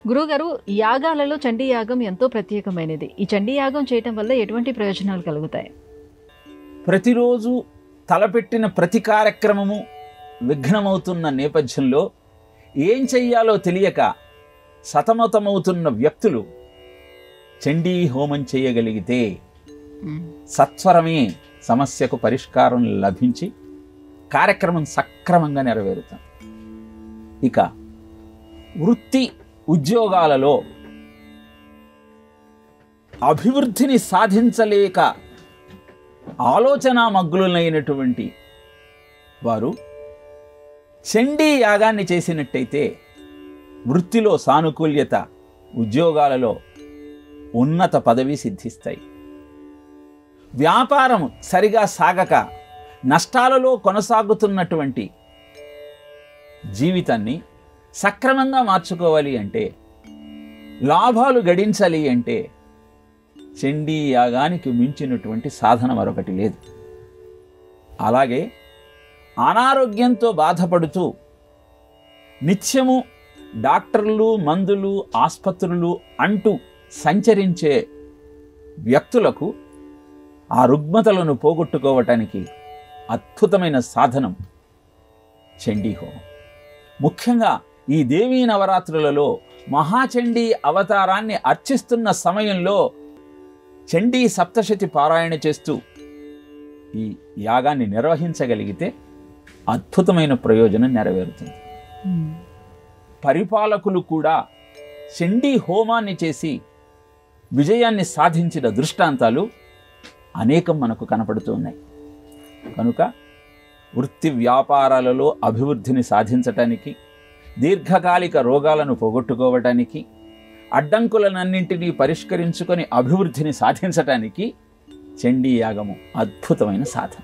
గురువుగారు, యాగాలలో చండీ యాగం ఎంతో ప్రత్యేకమైనది. ఈ చండీ యాగం చేయటం వల్ల ఎటువంటి ప్రయోజనాలు కలుగుతాయి? ప్రతిరోజు తలపెట్టిన ప్రతి కార్యక్రమము విఘ్నమవుతున్న నేపథ్యంలో ఏం చెయ్యాలో తెలియక సతమతమవుతున్న వ్యక్తులు చండీ హోమం చేయగలిగితే సత్వరమే సమస్యకు పరిష్కారం లభించి కార్యక్రమం సక్రమంగా నెరవేరుతుంది. ఇక వృత్తి ఉద్యోగాలలో అభివృద్ధిని సాధించలేక ఆలోచనామగ్నులైనటువంటి వారు చండీ యాగాన్ని చేసినట్టయితే వృత్తిలో సానుకూల్యత, ఉద్యోగాలలో ఉన్నత పదవి సిద్ధిస్తాయి. వ్యాపారం సరిగా సాగక నష్టాలలో కొనసాగుతున్నటువంటి జీవితాన్ని సక్రమంగా మార్చుకోవాలి అంటే, లాభాలు గడించాలి అంటే చండీ యాగానికి మించినటువంటి సాధన మరొకటి లేదు. అలాగే అనారోగ్యంతో బాధపడుతూ నిత్యము డాక్టర్లు, మందులు, ఆసుపత్రులు అంటూ సంచరించే వ్యక్తులకు ఆ రుగ్మతలను పోగొట్టుకోవటానికి అద్భుతమైన సాధనం చండీ హోమం. ముఖ్యంగా ఈ దేవీ నవరాత్రులలో మహాచండీ అవతారాన్ని అర్చిస్తున్న సమయంలో చండీ సప్తశతి పారాయణ చేస్తూ ఈ యాగాన్ని నిర్వహించగలిగితే అద్భుతమైన ప్రయోజనం నెరవేరుతుంది. పరిపాలకులు కూడా చండీ హోమాన్ని చేసి విజయాన్ని సాధించిన దృష్టాంతాలు అనేకం మనకు కనపడుతూ ఉన్నాయి. కనుక వృత్తి వ్యాపారాలలో అభివృద్ధిని సాధించటానికి, దీర్ఘకాలిక రోగాలను పోగొట్టుకోవటానికి, అడ్డంకులనన్నింటినీ పరిష్కరించుకొని అభివృద్ధిని సాధించటానికి చండీ యాగము అద్భుతమైన సాధన.